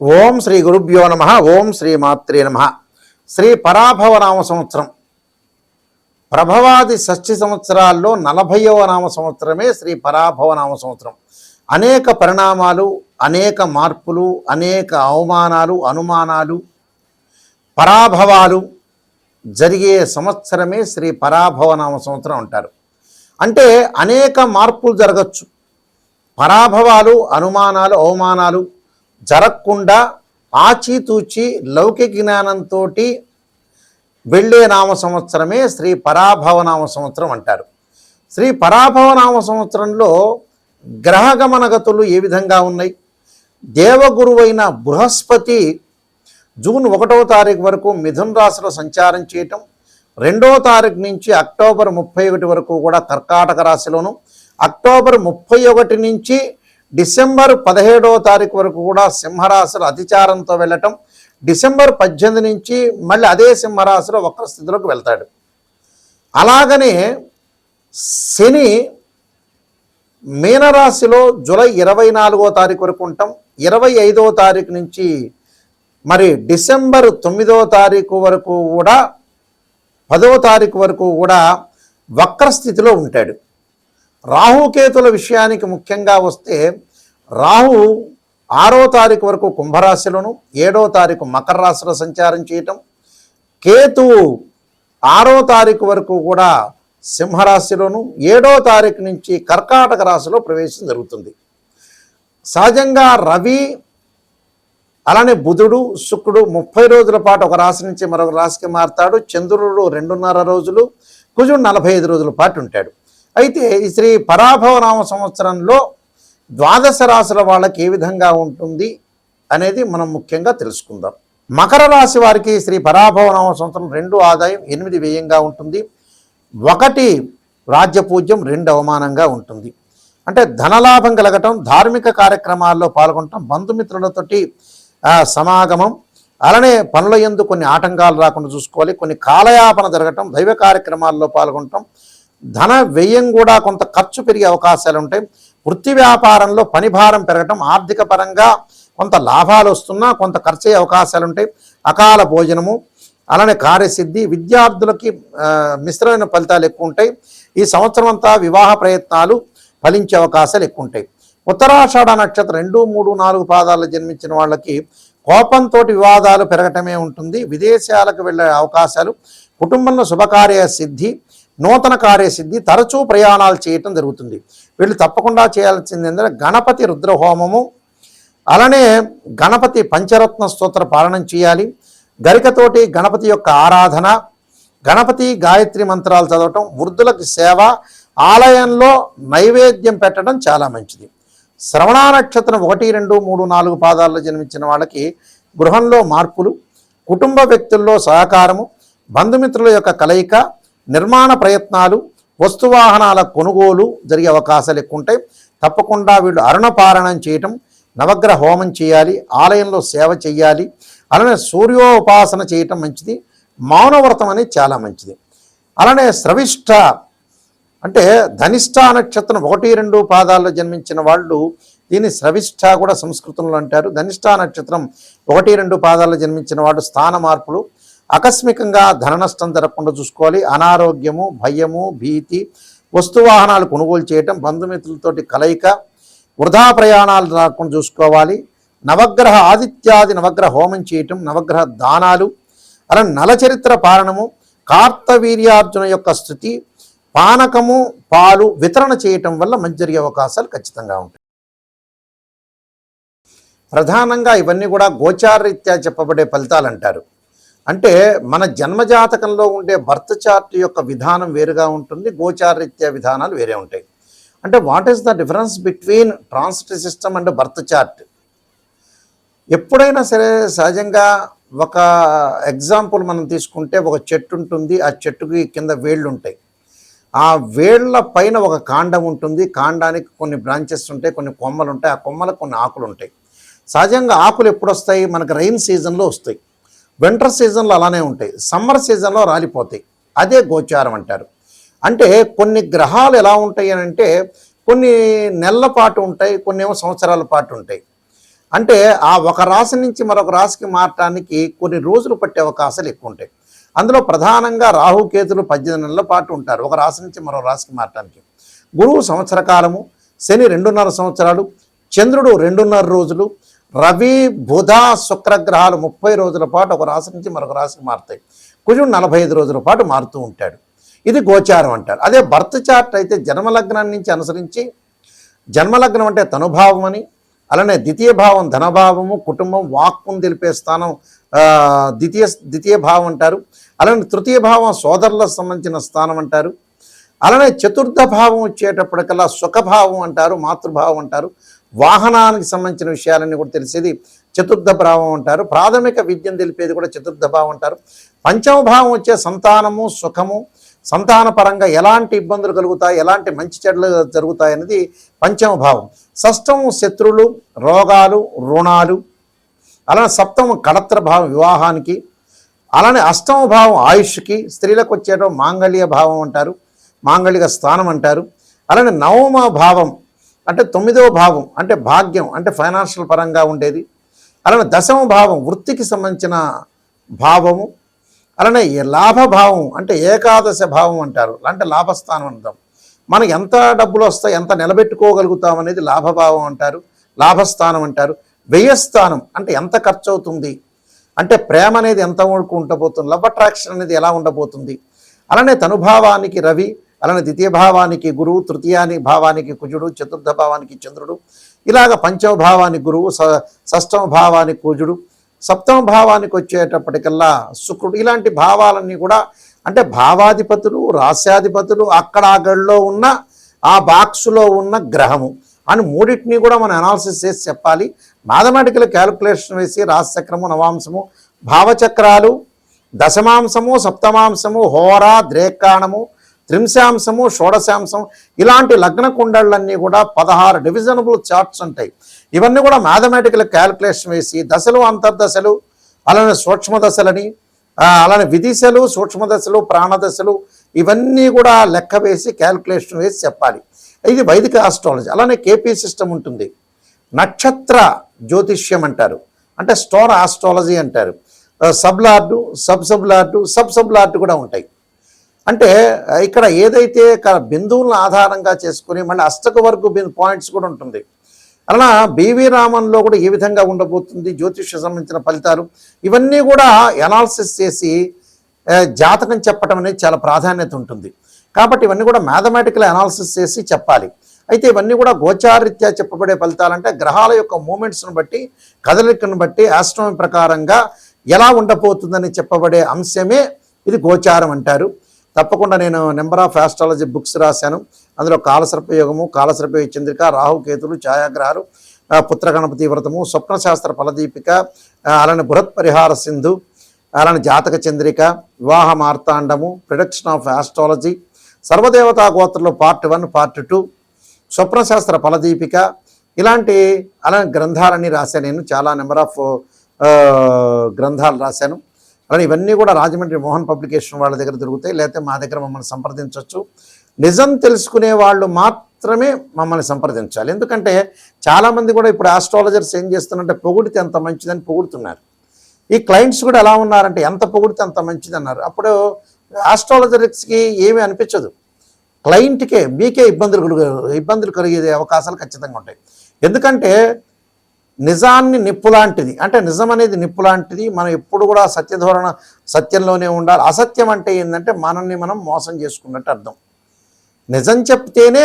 ఓం శ్రీ గురుభ్యో నమ. ఓం శ్రీ మాత్రే నమ. శ్రీ పరాభవ నామ సంవత్సరం ప్రభవాది షష్ఠి సంవత్సరాల్లో 40వ నామ సంవత్సరమే శ్రీ పరాభవ నామ సంవత్సరం. అనేక పరిణామాలు, అనేక మార్పులు, అనేక అవమానాలు, అనుమానాలు, పరాభవాలు జరిగే సంవత్సరమే శ్రీ పరాభవ నామ సంవత్సరం అంటారు. అంటే అనేక మార్పులు జరగచ్చు. పరాభవాలు, అనుమానాలు, అవమానాలు జరగకుండా ఆచితూచి లౌకిక జ్ఞానంతో వెళ్ళే నామ సంవత్సరమే శ్రీ పరాభవ నామ సంవత్సరం అంటారు. శ్రీ పరాభవ నామ సంవత్సరంలో గ్రహగమనగతులు ఏ విధంగా ఉన్నాయి? దేవగురువైన బృహస్పతి జూన్ 1వ తారీఖు వరకు మిథున రాశిలో సంచారం చేయటం, 2వ తారీఖు నుంచి అక్టోబర్ 31 వరకు కూడా కర్కాటక రాశిలోను, అక్టోబర్ 31 నుంచి డిసెంబర్ 17వ తారీఖు వరకు కూడా సింహరాశిలో అతిచారంతో వెళ్ళటం, డిసెంబర్ 18 నుంచి మళ్ళీ అదే సింహరాశిలో వక్ర స్థితిలోకి వెళ్తాడు. అలాగనే శని మీనరాశిలో జూలై 24వ తారీఖు వరకు ఉంటాం, 25వ తారీఖు నుంచి మరి డిసెంబర్ 9వ తారీఖు వరకు కూడా 10వ తారీఖు వరకు కూడా వక్ర స్థితిలో ఉంటాడు. రాహుకేతుల విషయానికి ముఖ్యంగా వస్తే రాహు 6వ తారీఖు వరకు కుంభరాశిలోను, 7వ తారీఖు మకర రాశిలో సంచారం చేయటం, కేతువు 6వ తారీఖు వరకు కూడా సింహరాశిలోను, 7వ తారీఖు నుంచి కర్కాటక రాశిలో ప్రవేశం జరుగుతుంది. సహజంగా రవి అలానే బుధుడు, శుక్రుడు 30 రోజుల పాటు ఒక రాశి నుంచి మరొక రాశికి మారుతాడు. చంద్రుడు 2.5 రోజులు, కుజుడు 45 రోజుల పాటు ఉంటాడు. అయితే ఈ శ్రీ పరాభవ నామ సంవత్సరంలో ద్వాదశ రాశుల వాళ్ళకి ఏ విధంగా ఉంటుంది అనేది మనం ముఖ్యంగా తెలుసుకుందాం. మకర రాశి వారికి శ్రీ పరాభవ నామ సంవత్సరం 2 ఆదాయం, 8 వ్యయంగా ఉంటుంది. 1 రాజ్యపూజ్యం, 2 అవమానంగా ఉంటుంది. అంటే ధనలాభం కలగటం, ధార్మిక కార్యక్రమాల్లో పాల్గొనటం, బంధుమిత్రులతోటి సమాగమం, అలానే పనుల యందు కొన్ని ఆటంకాలు రాకుండా చూసుకోవాలి. కొన్ని కాలయాపన జరగటం, దైవ కార్యక్రమాల్లో పాల్గొనటం, ధన వ్యయం కూడా కొంత ఖర్చు పెరిగే అవకాశాలు ఉంటాయి. వృత్తి వ్యాపారంలో పని భారం పెరగటం, ఆర్థిక పరంగా కొంత లాభాలు వస్తున్నా కొంత ఖర్చు అయ్యే అవకాశాలు ఉంటాయి. అకాల భోజనము, అలానే కార్యసిద్ధి, విద్యార్థులకి మిశ్రమైన ఫలితాలు ఎక్కువ ఉంటాయి. ఈ సంవత్సరం అంతా వివాహ ప్రయత్నాలు ఫలించే అవకాశాలు ఎక్కువ ఉంటాయి. ఉత్తరాషాఢ నక్షత్రం 2, 3, 4 పాదాల్లో జన్మించిన వాళ్ళకి కోపంతో వివాదాలు పెరగటమే ఉంటుంది. విదేశాలకు వెళ్ళే అవకాశాలు, కుటుంబంలో శుభకార్య సిద్ధి, నూతన కార్యసిద్ధి, తరచూ ప్రయాణాలు చేయటం జరుగుతుంది. వీళ్ళు తప్పకుండా చేయాల్సింది ఏంటంటే గణపతి రుద్రహోమము, అలానే గణపతి పంచరత్న స్తోత్ర పాలనం చేయాలి. గరికతోటి గణపతి యొక్క ఆరాధన, గణపతి గాయత్రి మంత్రాలు చదవటం, వృద్ధులకి సేవ, ఆలయంలో నైవేద్యం పెట్టడం చాలా మంచిది. శ్రవణ నక్షత్రం 1, 2, 3, 4 పాదాల్లో జన్మించిన వాళ్ళకి గృహంలో మార్పులు, కుటుంబ వ్యక్తుల్లో సహకారము, బంధుమిత్రుల యొక్క కలయిక, నిర్మాణ ప్రయత్నాలు, వస్తువాహనాల కొనుగోలు జరిగే అవకాశాలు ఎక్కువ ఉంటాయి. తప్పకుండా వీళ్ళు అరుణపారణం చేయటం, నవగ్రహ హోమం చేయాలి, ఆలయంలో సేవ చేయాలి, అలానే సూర్యోపాసన చేయటం మంచిది. మౌనవ్రతం అనేది చాలా మంచిది. అలానే స్రవిష్ఠ అంటే ధనిష్ఠ నక్షత్రం 1, 2 పాదాల్లో జన్మించిన వాళ్ళు దీన్ని స్రవిష్ఠ కూడా సంస్కృతంలో అంటారు. ధనిష్ఠ నక్షత్రం 1, 2 పాదాల్లో జన్మించిన వాళ్ళు స్థాన మార్పులు, ఆకస్మికంగా ధన నష్టం జరగకుండా చూసుకోవాలి. అనారోగ్యము, భయము, భీతి, వస్తువాహనాలు కొనుగోలు చేయటం, బంధుమిత్రులతోటి కలయిక, వృధా ప్రయాణాలు రాకుండా చూసుకోవాలి. నవగ్రహ ఆదిత్యాది నవగ్రహ హోమం చేయటం, నవగ్రహ దానాలు, అలా నలచరిత్ర పాలనము, కార్తవీర్యార్జున యొక్క స్థుతి, పానకము, పాలు వితరణ చేయటం వల్ల మంచి జరిగే అవకాశాలు ఖచ్చితంగా ఉంటాయి. ప్రధానంగా ఇవన్నీ కూడా గోచారరీత్యా చెప్పబడే ఫలితాలు అంటారు. అంటే మన జన్మజాతకంలో ఉండే బర్త్ చార్ట్ యొక్క విధానం వేరుగా ఉంటుంది, గోచారరీత్యా విధానాలు వేరే ఉంటాయి. అంటే what is the difference between transit system and birth chart? ఎప్పుడైనా సరే సహజంగా ఒక ఎగ్జాంపుల్ మనం తీసుకుంటే ఒక చెట్టు ఉంటుంది, ఆ చెట్టుకి కింద వేళ్ళు ఉంటాయి, ఆ వేళ్ల పైన ఒక కాండం ఉంటుంది, కాండానికి కొన్ని బ్రాంచెస్ ఉంటాయి, కొన్ని కొమ్మలు ఉంటాయి, ఆ కొమ్మలకు కొన్ని ఆకులు ఉంటాయి. సహజంగా ఆకులు ఎప్పుడు వస్తాయి? మనకు రైన్ సీజన్లో వస్తాయి, వింటర్ సీజన్లో అలానే ఉంటాయి, సమ్మర్ సీజన్లో రాలిపోతాయి. అదే గోచారం అంటారు. అంటే కొన్ని గ్రహాలు ఎలా ఉంటాయి అని అంటే కొన్ని నెలల పాటు ఉంటాయి, కొన్ని ఏమో సంవత్సరాల పాటు ఉంటాయి. అంటే ఆ ఒక రాశి నుంచి మరొక రాశికి మారటానికి కొన్ని రోజులు పట్టే అవకాశాలు ఎక్కువ ఉంటాయి. అందులో ప్రధానంగా రాహుకేతులు 18 నెలల పాటు ఉంటారు ఒక రాశి నుంచి మరో రాశికి మారటానికి. గురువు సంవత్సర కాలము, శని 2.5 సంవత్సరాలు, చంద్రుడు 2.5 రోజులు, రవి బుధ శుక్ర గ్రహాలు 30 రోజుల పాటు ఒక రాశి నుంచి మరొక రాశికి మారుతాయి. కుజుడు 45 రోజుల పాటు మారుతూ ఉంటాడు. ఇది గోచారం అంటారు. అదే బర్త్ చార్ట్ అయితే జన్మలగ్నం నుంచి అనుసరించి, జన్మలగ్నం అంటే తనుభావం అని, అలానే ద్వితీయ భావం ధనభావము, కుటుంబం, వాక్కును తెలిపే స్థానం ద్వితీయ భావం అంటారు. అలానే తృతీయ భావం సోదరులకు సంబంధించిన స్థానం అంటారు. అలానే చతుర్థ భావం వచ్చేటప్పటికల్లా సుఖభావం అంటారు, మాతృభావం అంటారు. వాహనానికి సంబంధించిన విషయాలన్నీ కూడా తెలిసేది చతుర్థ భావం అంటారు. ప్రాథమిక విద్యను తెలిపేది కూడా చతుర్థ భావం అంటారు. పంచమ భావం వచ్చే సంతానము, సుఖము, సంతాన పరంగా ఎలాంటి ఇబ్బందులు కలుగుతాయి, ఎలాంటి మంచి చెడులు జరుగుతాయి అనేది పంచమ భావం. షష్టము శత్రువులు, రోగాలు, రుణాలు. అలానే సప్తమ కళత్ర భావం వివాహానికి. అలానే అష్టమ భావం ఆయుష్కి, స్త్రీలకు వచ్చేటో మాంగళ్య భావం అంటారు, మాంగళ్య స్థానం అంటారు. అలానే నవమ భావం అంటే 9వ భావం అంటే భాగ్యం, అంటే ఫైనాన్షియల్ పరంగా ఉండేది. అలానే దశమ భావం వృత్తికి సంబంధించిన భావము. అలానే లాభభావం అంటే ఏకాదశ భావం అంటారు, అంటే లాభస్థానం అంటాం. మనకి ఎంత డబ్బులు వస్తాయి, ఎంత నిలబెట్టుకోగలుగుతాం అనేది లాభభావం అంటారు, లాభస్థానం అంటారు. వ్యయస్థానం అంటే ఎంత ఖర్చు అవుతుంది, అంటే ప్రేమ అనేది ఎంత వరకు ఉండబోతుంది, లవ్ అట్రాక్షన్ అనేది ఎలా ఉండబోతుంది. అలానే తనుభావానికి రవి, అలానే ద్వితీయ భావానికి గురువు, తృతీయాని భావానికి కుజుడు, చతుర్థ భావానికి చంద్రుడు, ఇలాగ పంచమ భావానికి గురువు, షష్టమ భావానికి కుజుడు, సప్తమ భావానికి వచ్చేటప్పటికల్లా శుక్రుడు. ఇలాంటి భావాలన్నీ కూడా అంటే భావాధిపతులు, రాస్యాధిపతులు, అక్కడ ఆ గడిలో ఉన్న ఆ బాక్సులో ఉన్న గ్రహము అని మూడింటిని కూడా మనం అనాలిసిస్ చేసి చెప్పాలి. మ్యాథమెటికల్ క్యాలిక్యులేషన్ వేసి రాశిచక్రము, నవాంశము, భావచక్రాలు, దశమాంశము, సప్తమాంశము, హోరా, ద్రేకాణము, త్రింశాంశము, షోడశాంశం, ఇలాంటి లగ్న కుండళ్ళన్నీ కూడా 16 డివిజనబుల్ చార్ట్స్ ఉంటాయి. ఇవన్నీ కూడా మ్యాథమెటికల్ క్యాలిక్యులేషన్ వేసి దశలు, అంతర్దశలు, అలానే సూక్ష్మ దశలని, అలానే విదిశలు, సూక్ష్మదశలు, ప్రాణదశలు, ఇవన్నీ కూడా లెక్క వేసి క్యాలిక్యులేషన్ వేసి చెప్పాలి. ఇది వైదిక ఆస్ట్రాలజీ. అలానే కేపీ సిస్టమ్ ఉంటుంది, నక్షత్ర జ్యోతిష్యం అంటారు, అంటే స్టార్ ఆస్ట్రాలజీ అంటారు. సబ్లార్డు, సబ్లార్డు కూడా ఉంటాయి. అంటే ఇక్కడ ఏదైతే బిందువులను ఆధారంగా చేసుకుని మళ్ళీ అష్టక వర్గు పాయింట్స్ కూడా ఉంటుంది. అలా బివి రామన్లో కూడా ఏ విధంగా ఉండబోతుంది, జ్యోతిష్య సంబంధించిన ఫలితాలు, ఇవన్నీ కూడా అనాలిసిస్ చేసి జాతకం చెప్పడం అనేది చాలా ప్రాధాన్యత ఉంటుంది. కాబట్టి ఇవన్నీ కూడా మ్యాథమెటికల్ అనాలిసిస్ చేసి చెప్పాలి. అయితే ఇవన్నీ కూడా గోచారీత్యా చెప్పబడే ఫలితాలంటే గ్రహాల యొక్క మూమెంట్స్ను బట్టి, కదలికను బట్టి, ఆస్ట్రానమీ ప్రకారంగా ఎలా ఉండబోతుందని చెప్పబడే అంశమే ఇది గోచారం అంటారు. తప్పకుండా నేను నెంబర్ ఆఫ్ ఆస్ట్రాలజీ బుక్స్ రాశాను. అందులో కాలసర్పయోగము, కాలసర్పయోగ చంద్రిక, రాహుకేతులు, ఛాయాగ్రహాలు, పుత్రగణపతి వ్రతము, స్వప్నశాస్త్ర ఫలదీపిక, అలానే బృహత్ పరిహార సింధు, అలానే జాతక చంద్రిక, వివాహ మార్తాండము, ప్రొడక్షన్ ఆఫ్ ఆస్ట్రాలజీ, సర్వదేవతా గోత్రంలో పార్ట్ 1, పార్ట్ 2, స్వప్నశాస్త్ర ఫలదీపిక, ఇలాంటి అలానే గ్రంథాలన్నీ రాశాను. నేను చాలా నెంబర్ ఆఫ్ గ్రంథాలు రాశాను. అలానే ఇవన్నీ కూడా రాజమండ్రి మోహన్ పబ్లికేషన్ వాళ్ళ దగ్గర దొరుకుతాయి, లేకపోతే మా దగ్గర మమ్మల్ని సంప్రదించవచ్చు. నిజం తెలుసుకునే వాళ్ళు మాత్రమే మమ్మల్ని సంప్రదించాలి. ఎందుకంటే చాలామంది కూడా ఇప్పుడు ఆస్ట్రాలజర్స్ ఏం చేస్తున్నారంటే పొగిడితే ఎంత మంచిదని పొగుడుతున్నారు. ఈ క్లయింట్స్ కూడా ఎలా ఉన్నారంటే ఎంత పొగిడితే అంత మంచిది అన్నారు. అప్పుడు ఆస్ట్రాలజర్స్కి ఏమీ అనిపించదు, క్లయింట్కే మీకే ఇబ్బందులు కలిగే అవకాశాలు ఖచ్చితంగా ఉంటాయి. ఎందుకంటే నిజాన్ని నిప్పు లాంటిది, అంటే నిజం అనేది నిప్పు లాంటిది. మనం ఎప్పుడు కూడా సత్యధోరణ, సత్యంలోనే ఉండాలి. అసత్యం అంటే ఏంటంటే మనల్ని మనం మోసం చేసుకున్నట్టు అర్థం. నిజం చెప్తేనే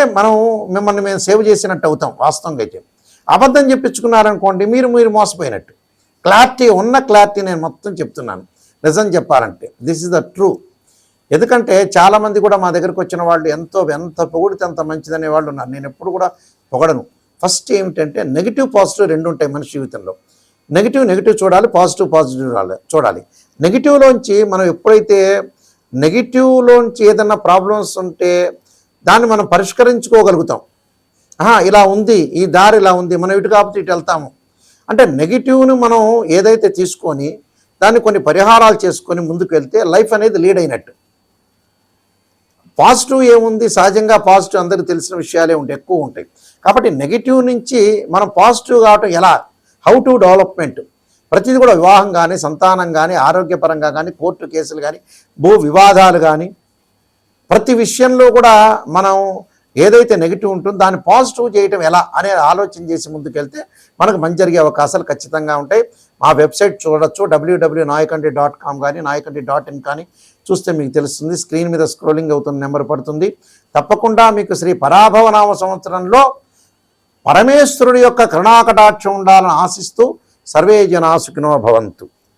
మిమ్మల్ని మేము సేవ్ చేసినట్టు అవుతాం. వాస్తవంగా అయితే అబద్ధం చెప్పించుకున్నారనుకోండి మీరు మోసపోయినట్టు. క్లారిటీ నేను మొత్తం చెప్తున్నాను. నిజం చెప్పాలంటే దిస్ ఇస్ ద ట్రూ. ఎందుకంటే చాలామంది కూడా మా దగ్గరకు వచ్చిన వాళ్ళు ఎంత పొగిడితే అంత మంచిదనే వాళ్ళు ఉన్నారు. నేను ఎప్పుడు కూడా పొగడను. ఫస్ట్ ఏమిటంటే నెగిటివ్, పాజిటివ్ రెండు ఉంటాయి మనిషి జీవితంలో. నెగిటివ్ చూడాలి, పాజిటివ్ చూడాలి. నెగిటివ్లోంచి మనం ఎప్పుడైతే నెగిటివ్లోంచి ఏదైనా ప్రాబ్లమ్స్ ఉంటే దాన్ని మనం పరిష్కరించుకోగలుగుతాం. ఇలా ఉంది, ఈ దారి ఇలా ఉంది, మనం ఇటు కాబట్టి ఇటు వెళ్తాము అంటే నెగిటివ్ను మనం ఏదైతే తీసుకొని దాన్ని కొన్ని పరిహారాలు చేసుకొని ముందుకు వెళ్తే లైఫ్ అనేది లీడ్ అయినట్టు. పాజిటివ్ ఏముంది, సహజంగా పాజిటివ్ అందరికీ తెలిసిన విషయాలే ఉంటాయి, ఎక్కువ ఉంటాయి. కాబట్టి నెగిటివ్ నుంచి మనం పాజిటివ్ కావటం ఎలా, హౌ టు డెవలప్మెంట్, ప్రతిదీ కూడా వివాహం కానీ, సంతానం కానీ, ఆరోగ్యపరంగా కానీ, కోర్టు కేసులు కానీ, భూ వివాదాలు కానీ, ప్రతి విషయంలో కూడా మనం ఏదైతే నెగిటివ్ ఉంటుందో దాన్ని పాజిటివ్ చేయటం ఎలా అనే ఆలోచన చేసి ముందుకెళ్తే మనకు మంచి జరిగే అవకాశాలు ఖచ్చితంగా ఉంటాయి. మా వెబ్సైట్ చూడొచ్చు, www.nayakanti.com కానీ nayakanti.in కానీ చూస్తే మీకు తెలుస్తుంది. స్క్రీన్ మీద స్క్రోలింగ్ అవుతున్న నెంబర్ పడుతుంది. తప్పకుండా మీకు శ్రీ పరాభవనామ సంవత్సరంలో పరమేశ్వరుడి యొక్క కరుణాకటాక్షం ఉండాలని ఆశిస్తూ సర్వే జనా సుఖినో భవంతు.